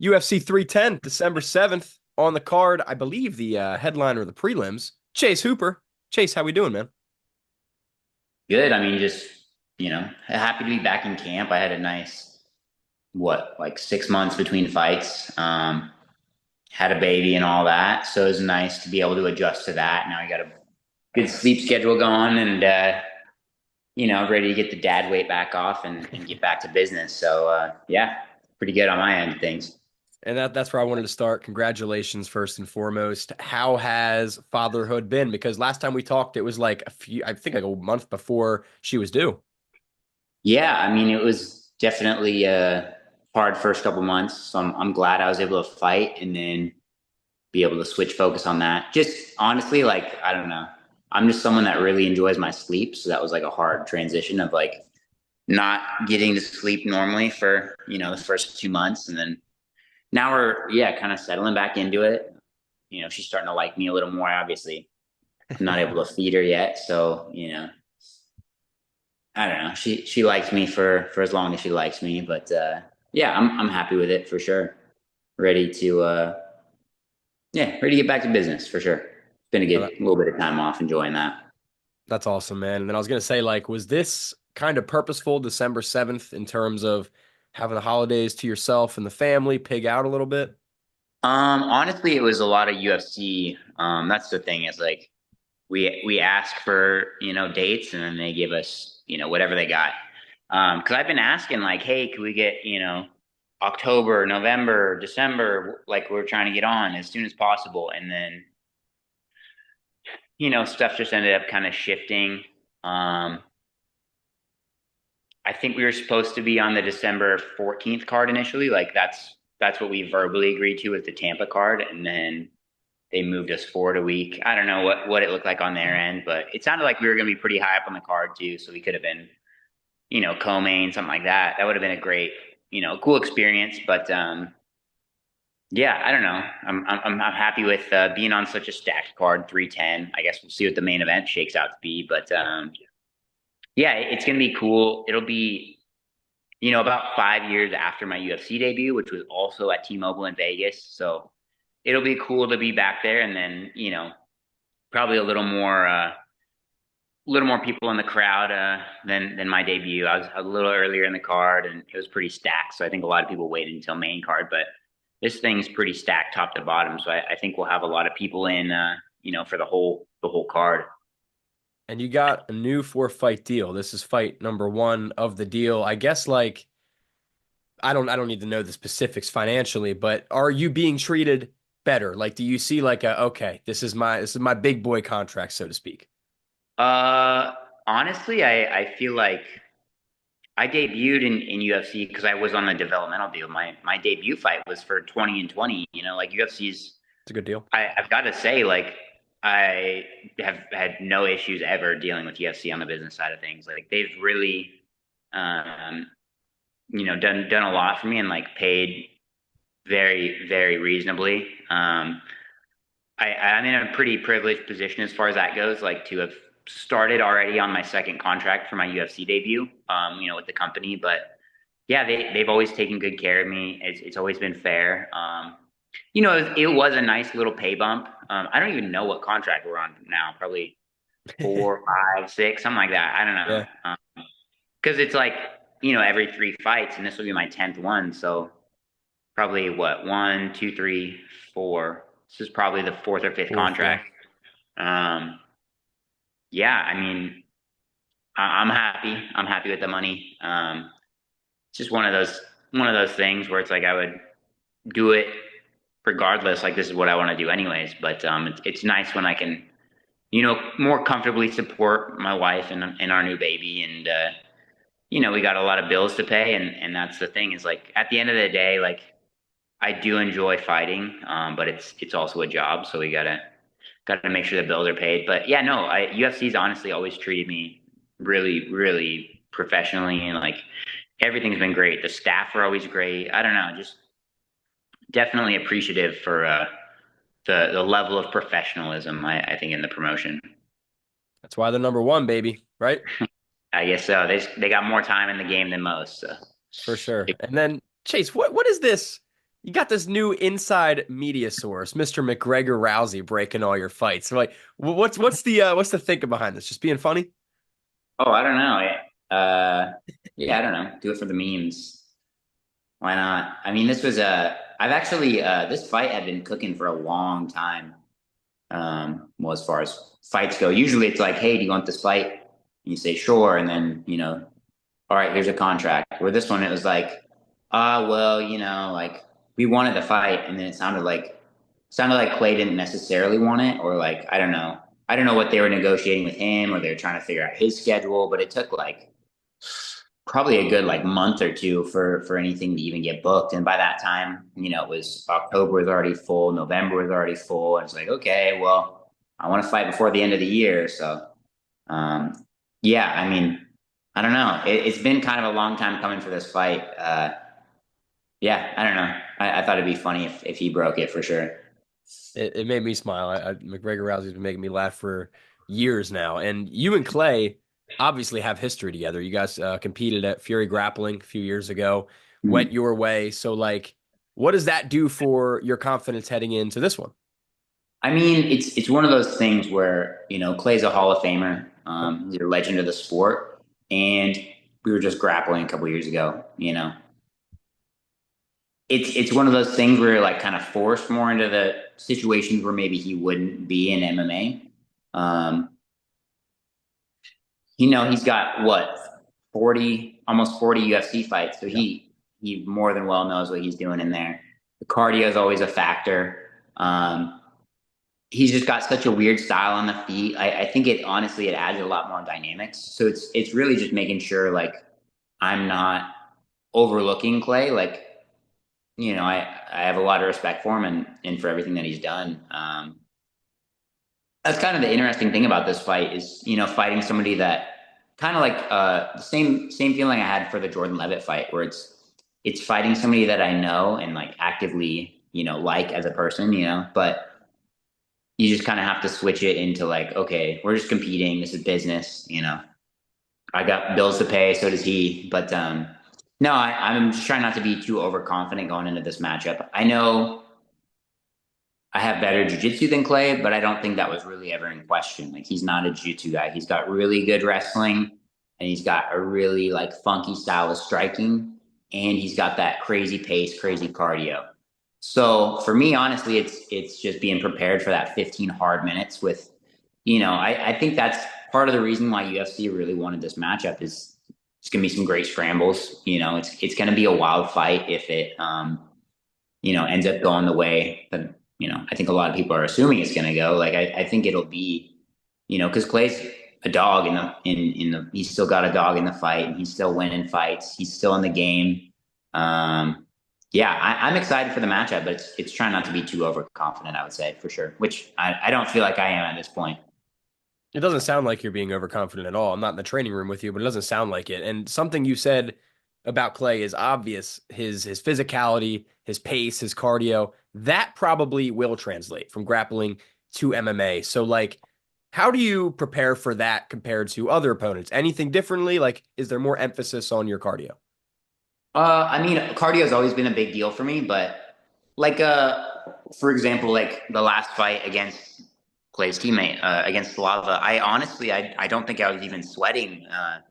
UFC 310, December 7th on the card. I believe the headliner of the prelims, Chase Hooper. Chase, how we doing, man? Good. I mean, just, happy to be back in camp. I had a nice, like 6 months between fights. Had a baby and all that. So it was nice to be able to adjust to that. Now I got a good sleep schedule going and, ready to get the dad weight back off and get back to business. So, yeah, pretty good on my end of things. And that's where I wanted to start. Congratulations, first and foremost. How has fatherhood been? Because last time we talked, it was like I think like a month before she was due. Yeah, I mean, it was definitely a hard first couple months. So I'm glad I was able to fight and then be able to switch focus on that. Just honestly, like, I don't know. I'm just someone that really enjoys my sleep. So that was like a hard transition of like not getting to sleep normally for, the first 2 months. And then now we're, yeah, kind of settling back into it. She's starting to like me a little more, obviously. I'm not able to feed her yet. So, I don't know. She likes me for as long as she likes me. But yeah, I'm happy with it for sure. Ready to, yeah, ready to get back to business for sure. It's been a Uh, good little bit of time off enjoying that. That's awesome, man. And then I was gonna say, like, was this kind of purposeful, December 7th, in terms of having the holidays to yourself and the family, pig out a little bit? Honestly, it was a lot of UFC. That's the thing is like we ask for dates and then they give us whatever they got. Because I've been asking like, hey, can we get October, November, December? Like we're trying to get on as soon as possible, and then stuff just ended up kind of shifting. Um, I think we were supposed to be on the December 14th card initially. Like that's what we verbally agreed to with the Tampa card, and then they moved us forward a week. I don't know what it looked like on their end, but it sounded like we were going to be pretty high up on the card too. So we could have been, co-main, something like that. That would have been a great, cool experience. But yeah, I don't know. I'm happy with being on such a stacked card, 310. I guess we'll see what the main event shakes out to be. But yeah, it's going to be cool. It'll be about 5 years after my UFC debut, which was also at T-Mobile in Vegas. So it'll be cool to be back there, and then probably a little more people in the crowd than my debut. I was a little earlier in the card, and it was pretty stacked. So I think a lot of people waited until main card, but this thing's pretty stacked top to bottom. So I think we'll have a lot of people in, for the whole card. And you got a new four-fight deal. This is fight number one of the deal. I guess like I don't need to know the specifics financially, but are you being treated better? Like, do you see like a okay, this is my big boy contract, so to speak? Uh, Honestly, I feel like I debuted in UFC because I was on the developmental deal. My debut fight was for 20 and 20. Like UFC's. It's a good deal. I've got to say, like I have had no issues ever dealing with UFC on the business side of things. Like they've really, um, done a lot for me and like paid very very reasonably. I'm in a pretty privileged position as far as that goes. Like to have started already on my second contract for my UFC debut, with the company. But yeah, they've always taken good care of me. It's always been fair. It was a nice little pay bump. I don't even know what contract we're on now. Probably 4, 5, 6, something like that. I don't Yeah. know. Because it's like every 3 fights, and this will be my 10th one. So probably what 1, 2, 3, 4. This is probably the fourth or fifth Fourth, yeah. contract. Um, yeah, I mean, I'm happy. I'm happy with the money. It's just one of those things where it's like I would do it regardless. Like this is what I want to do anyways. But it's nice when I can, more comfortably support my wife and our new baby. And we got a lot of bills to pay, and that's the thing is like at the end of the day, like I do enjoy fighting, but it's also a job, so we gotta make sure the bills are paid. But yeah, no, UFC's honestly always treated me really, really professionally, and like everything's been great. The staff are always great. I don't know, just definitely appreciative for the level of professionalism. I think in the promotion. That's why they're number one, baby, right? I guess so. They got more time in the game than most. So. For sure. And then Chase, what is this? you got this new inside media source, Mr. McGregor Rousey, breaking all your fights. So like, what's the thinking behind this? Just being funny? Oh, I don't know. Yeah, I don't know. Do it for the memes. Why not? I mean, I've actually, this fight had been cooking for a long time. Well, as far as fights go, usually it's like, hey, do you want this fight? And you say, sure. And then, all right, here's a contract. Where this one, it was like, well, like we wanted the fight. And then sounded like Clay didn't necessarily want it, or like, I don't know. I don't know what they were negotiating with him, or they were trying to figure out his schedule, but it took like probably a good like month or two for anything to even get booked. And by that time, it was October was already full, November was already full. And it's like, okay, well, I want to fight before the end of the year. So um, yeah, I mean, I don't know. It's been kind of a long time coming for this fight. Yeah, I don't know. I thought it'd be funny if he broke it for sure. It made me smile. McGregor Rousey's been making me laugh for years now. And you and Clay obviously have history together. You guys competed at Fury Grappling a few years ago, went Mhm. your way. So, like, what does that do for your confidence heading into this one? I mean, it's one of those things where Clay's a Hall of Famer. He's a legend of the sport, and we were just grappling a couple years ago. It's one of those things where you're like kind of forced more into the situations where maybe he wouldn't be in MMA. Um, he's got what 40, almost 40 UFC fights, so Yeah. he more than well knows what he's doing in there. The cardio is always a factor. He's just got such a weird style on the feet. I think it honestly it adds a lot more dynamics. So it's really just making sure like I'm not overlooking Clay. Like I have a lot of respect for him and for everything that he's done. That's kind of the interesting thing about this fight is fighting somebody that kind of like the same feeling I had for the Jordan Levitt fight, where it's fighting somebody that I know and like actively like as a person, but you just kind of have to switch it into like, okay, we're just competing. This is business. I got bills to pay, so does he. But no, I'm just trying not to be too overconfident going into this matchup. I know I have better jujitsu than Clay, but I don't think that was really ever in question. Like he's not a jujitsu guy. He's got really good wrestling, and he's got a really like funky style of striking, and he's got that crazy pace, crazy cardio. So for me, honestly, it's just being prepared for that 15 hard minutes with, I think that's part of the reason why UFC really wanted this matchup is it's gonna be some great scrambles. It's gonna be a wild fight if it ends up going the way that, I think a lot of people are assuming it's gonna go. Like I think it'll be, because Clay's a dog in the he's still got a dog in the fight and he's still winning fights. He's still in the game. Yeah, I'm excited for the matchup, but it's trying not to be too overconfident, I would say, for sure, which I don't feel like I am at this point. It doesn't sound like you're being overconfident at all. I'm not in the training room with you, but it doesn't sound like it. And something you said about Clay is obvious. His physicality, his pace, his cardio, that probably will translate from grappling to MMA. So like how do you prepare for that compared to other opponents? Anything differently? Like is there more emphasis on your cardio? I mean, cardio has always been a big deal for me, but like, for example, like the last fight against Clay's teammate, against Slava, I honestly, I don't think I was even sweating,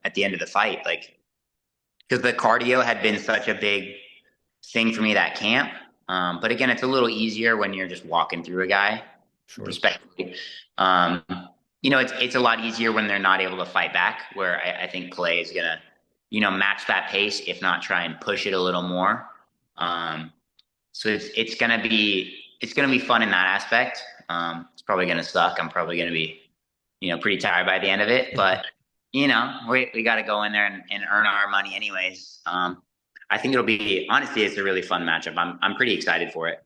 at the end of the fight. Like, because the cardio had been such a big thing for me that camp. But again, it's a little easier when you're just walking through a guy, Sure. respectfully. Um, it's a lot easier when they're not able to fight back. Where I think Clay is gonna, match that pace, if not try and push it a little more. Um, so it's gonna be fun in that aspect. It's probably gonna suck. I'm probably gonna be, pretty tired by the end of it. But we got to go in there and earn our money anyways. I think it'll be honestly, it's a really fun matchup. I'm pretty excited for it.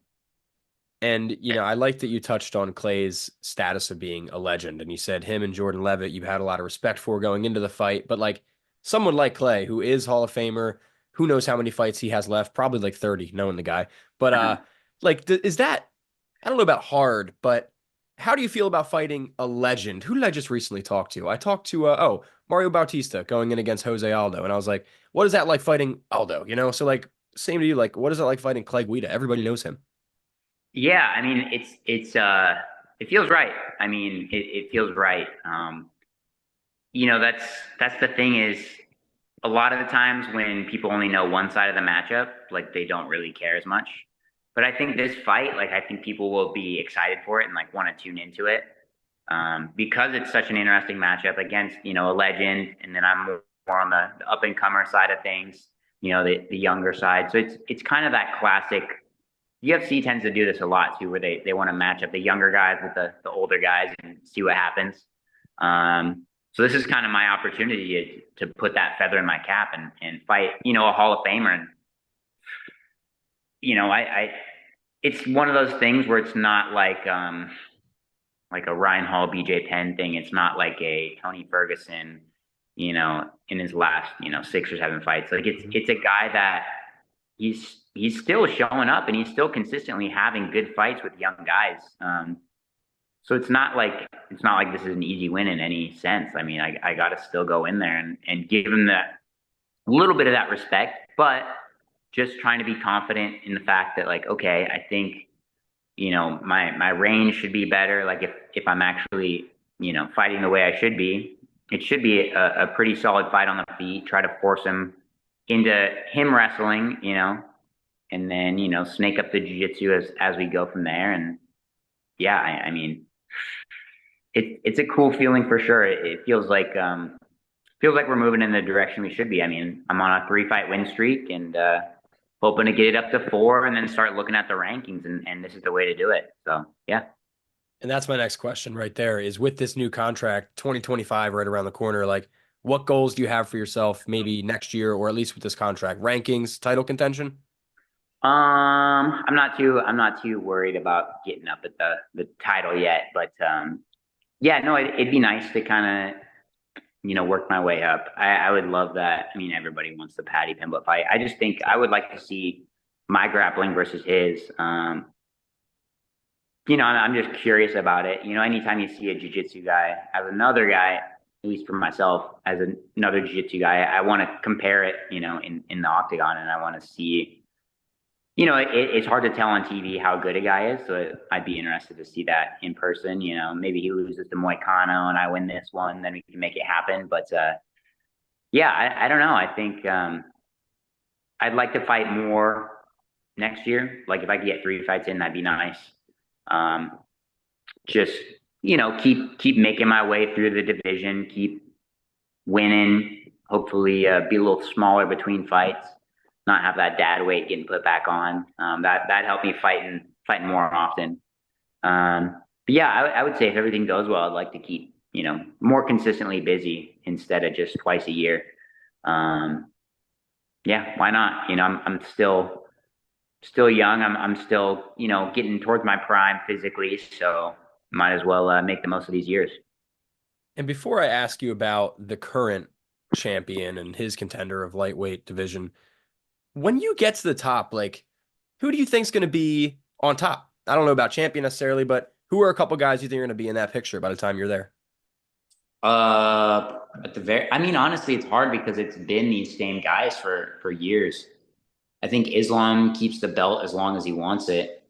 And, I like that you touched on Clay's status of being a legend. And you said him and Jordan Levitt, you had a lot of respect for going into the fight. But like someone like Clay, who is Hall of Famer, who knows how many fights he has left? Probably like 30, knowing the guy. But like, is that, I don't know about hard, but how do you feel about fighting a legend? Who did I just recently talk to? I talked to, Mario Bautista going in against Jose Aldo. And I was like, what is that like fighting Aldo? So like same to you. Like, what is it like fighting Clay Guida? Everybody knows him. Yeah, I mean, it feels right. I mean, it feels right. That's the thing is a lot of the times when people only know one side of the matchup, like they don't really care as much. But I think this fight, like I think people will be excited for it and like want to tune into it because it's such an interesting matchup against a legend, and then I'm more on the up and comer side of things, the younger side. So it's kind of that classic. UFC tends to do this a lot too, where they want to match up the younger guys with the older guys and see what happens. So this is kind of my opportunity to put that feather in my cap and fight, a Hall of Famer. And I it's one of those things where it's not like a Ryan Hall, BJ Penn thing. It's not like a Tony Ferguson, in his last 6 or 7 fights. Like it's a guy that he's still showing up and he's still consistently having good fights with young guys. So it's not like this is an easy win in any sense. I mean, I got to still go in there and give him that a little bit of that respect, but just trying to be confident in the fact that like, okay, I think my range should be better. Like if I'm actually fighting the way I should be, it should be a pretty solid fight on the feet. Try to force him into him wrestling, and then snake up the jiu-jitsu as we go from there. And yeah, I mean it's a cool feeling for sure. It feels like we're moving in the direction we should be. I mean, I'm on a 3-fight win streak and hoping to get it up to 4 and then start looking at the rankings, and this is the way to do it. So yeah. And that's my next question right there is with this new contract, 2025 right around the corner, like what goals do you have for yourself maybe next year or at least with this contract? Rankings, title contention? I'm not too worried about getting up at the title yet, but yeah, no, it'd be nice to kind of work my way up. I would love that. I mean, everybody wants the Paddy Pimblett fight. I just think I would like to see my grappling versus his. I'm just curious about it. Anytime you see a jiu-jitsu guy as another guy, at least for myself, as another jiu-jitsu guy, I want to compare it, in the octagon, and I want to see. It's hard to tell on TV how good a guy is, so I'd be interested to see that in person. Maybe he loses to Moicano and I win this one, then we can make it happen. But yeah, I don't know. I think I'd like to fight more next year. Like if I could get 3 fights in, that'd be nice. Um, just keep making my way through the division, keep winning. Hopefully, be a little smaller between fights, not have that dad weight getting put back on. That helped me fighting more often. But yeah, I would say if everything goes well, I'd like to keep more consistently busy instead of just twice a year. Yeah, why not? I'm still young. I'm still getting towards my prime physically, so might as well make the most of these years. And before I ask you about the current champion and his contender of lightweight division, when you get to the top, like who do you think's going to be on top? I don't know about champion necessarily, but who are a couple guys you think are going to be in that picture by the time you're there? I mean, honestly, it's hard because it's been these same guys for years. I think Islam keeps the belt as long as he wants it.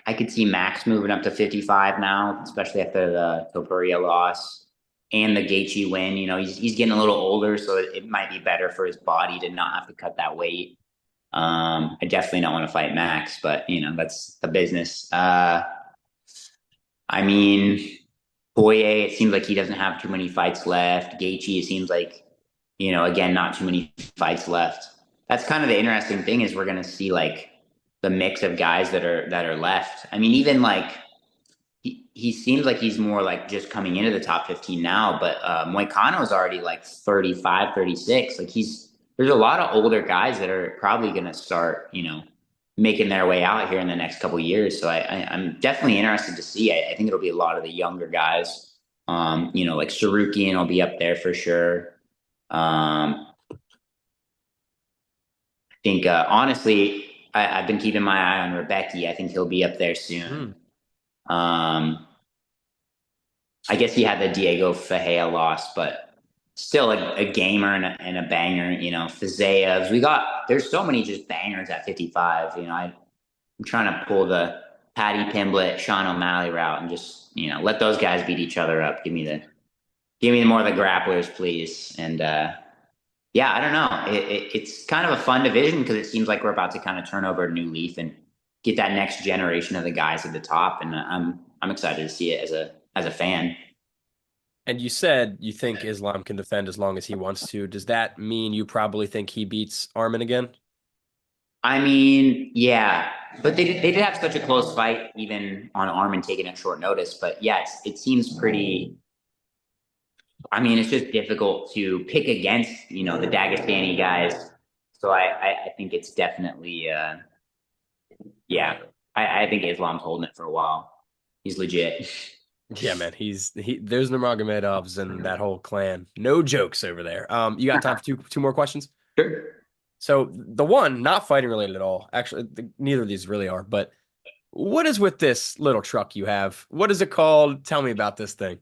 I could see Max moving up to 55 now, especially after the Topuria loss and the Gaethje win. He's getting a little older, so it might be better for his body to not have to cut that weight. I definitely don't want to fight Max, but that's the business. I mean, Poirier, it seems like he doesn't have too many fights left. Gaethje, it seems like, again, not too many fights left. That's kind of the interesting thing is we're going to see like the mix of guys that are left. I mean, even like he seems like he's more like just coming into the top 15 now, but Moicano is already like 35, 36. Like there's a lot of older guys that are probably going to start, making their way out here in the next couple of years. So I'm definitely interested to see. I think it'll be a lot of the younger guys. Like Tsarukyan will be up there for sure. I think honestly, I've been keeping my eye on Rebecki. I think he'll be up there soon. I guess he had the Diego Fajea loss, but still a gamer and a banger. Fiziev. There's so many just bangers at 55. I'm trying to pull the Paddy Pimblett, Sean O'Malley route and just let those guys beat each other up. Give me more of the grapplers, please. And yeah, I don't know. It's kind of a fun division because it seems like we're about to kind of turn over a new leaf and get that next generation of the guys at the top. And I'm excited to see it as a fan. And you said you think Islam can defend as long as he wants to. Does that mean you probably think he beats Arman again? I mean, yeah, but they did have such a close fight, even on Arman taking it short notice. But yes, it seems pretty. I mean, it's just difficult to pick against, the Dagestani guys. So I think it's definitely, yeah, I think Islam's holding it for a while. He's legit. Yeah, man. There's Nurmagomedovs and that whole clan. No jokes over there. You got time for two more questions? Sure. So the one, not fighting related at all. Actually, neither of these really are. But what is with this little truck you have? What is it called? Tell me about this thing.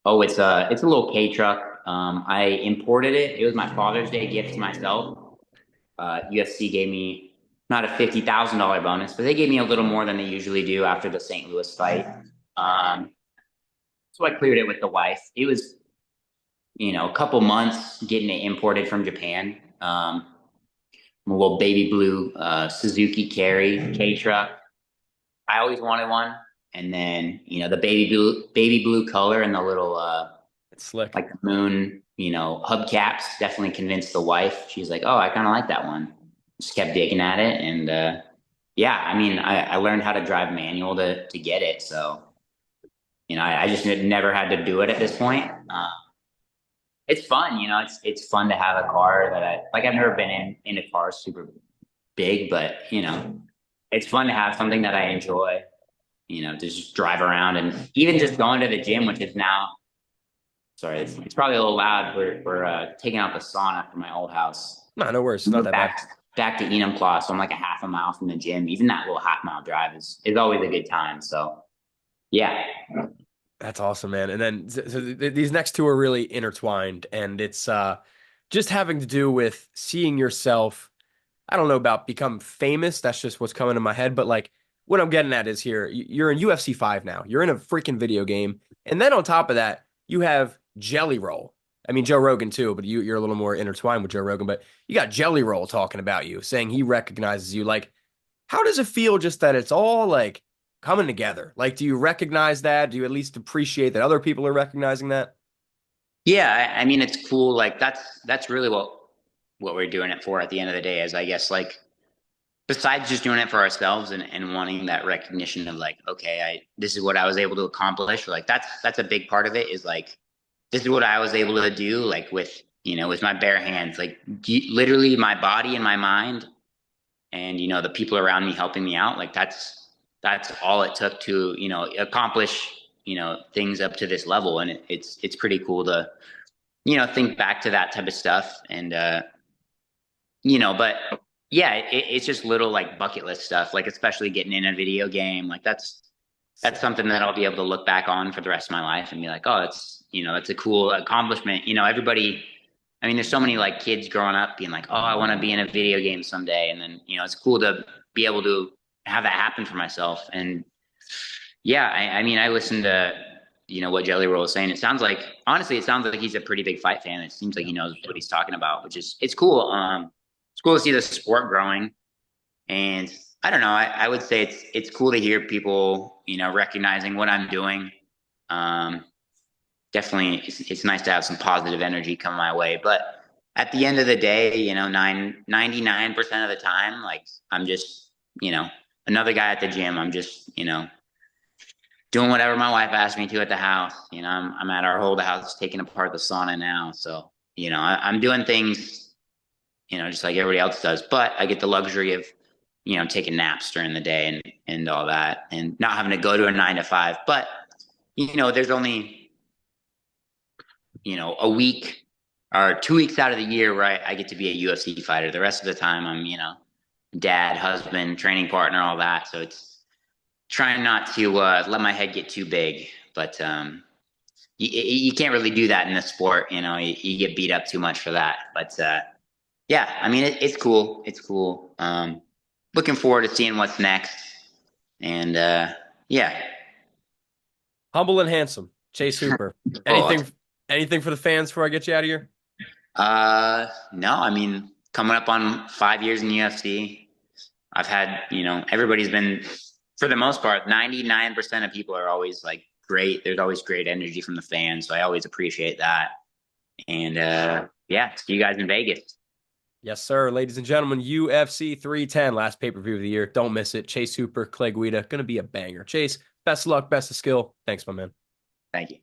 Oh, it's a little K truck. I imported it. It was my Father's Day gift to myself. UFC gave me not a $50,000 bonus, but they gave me a little more than they usually do after the St. Louis fight. Um, so I cleared it with the wife. It was, a couple months getting it imported from Japan. A little baby blue Suzuki Carry K truck. I always wanted one, and then the baby blue color and the little It's slick. like the moon, hubcaps definitely convinced the wife. She's like, "Oh, I kind of like that one." Just kept digging at it, and yeah, I mean, I learned how to drive manual to get it, so I just never had to do it at this point. It's fun, it's fun to have a car that I like. I've never been in a car super big, but it's fun to have something that I enjoy. To just drive around and even just going to the gym, which is now. Sorry, it's probably a little loud. We're taking out the sauna from my old house. No, no worries. It's not We're that bad. back to Enumclaw, so I'm like a half a mile from the gym. Even that little half-mile drive is always a good time. So yeah, That's awesome, man. And then these next two are really intertwined, and it's just having to do with seeing yourself. I don't know about become famous. That's just what's coming to my head. But like what I'm getting at is here, you're in UFC 5 now. You're in a freaking video game. And then on top of that, you have Jelly Roll. I mean, Joe Rogan too, but you're a little more intertwined with Joe Rogan. But you got Jelly Roll talking about you, saying he recognizes you. Like, how does it feel just that it's all like coming together? Like, do you recognize that? Do you at least appreciate that other people are recognizing that? yeah. I mean, it's cool. Like that's really what we're doing it for at the end of the day. Is I guess like besides just doing it for ourselves and wanting that recognition of like, okay, this is what I was able to accomplish. Like that's a big part of it. Is like this is what I was able to do. Like with my bare hands, like literally my body and my mind and the people around me helping me out, like that's all it took to accomplish things up to this level. And it's pretty cool to think back to that type of stuff. And but yeah, it's just little like bucket list stuff, like especially getting in a video game, like that's something that I'll be able to look back on for the rest of my life and be like, oh, that's a cool accomplishment. Everybody, I mean, there's so many like kids growing up being like, oh, I want to be in a video game someday. And then, it's cool to be able to have that happen for myself. And yeah, I mean, I listened to, what Jelly Roll was saying. Honestly, it sounds like he's a pretty big fight fan. It seems like he knows what he's talking about, it's cool. It's cool to see the sport growing. And I don't know, I would say it's cool to hear people, recognizing what I'm doing. Um, Definitely it's nice to have some positive energy come my way. But at the end of the day, 99% of the time, like I'm just, another guy at the gym. I'm just, doing whatever my wife asked me to at the house. I'm at our old house taking apart the sauna now. So, I'm doing things, just like everybody else does, but I get the luxury of, taking naps during the day and all that and not having to go to a 9 to 5. But, there's only, a week or 2 weeks out of the year where I get to be a UFC fighter. The rest of the time I'm, dad, husband, training partner, all that. So it's trying not to let my head get too big. But you can't really do that in this sport. You get beat up too much for that. But yeah, I mean, it's cool. It's cool. Looking forward to seeing what's next. And yeah. Humble and handsome, Chase Hooper. Oh, Anything for the fans before I get you out of here? no, I mean, coming up on 5 years in UFC, I've had, everybody's been, for the most part, 99% of people are always like great. There's always great energy from the fans. So I always appreciate that. And yeah, see you guys in Vegas. Yes, sir. Ladies and gentlemen, UFC 310, last pay-per-view of the year. Don't miss it. Chase Hooper, Clay Guida, going to be a banger. Chase, best of luck, best of skill. Thanks, my man. Thank you.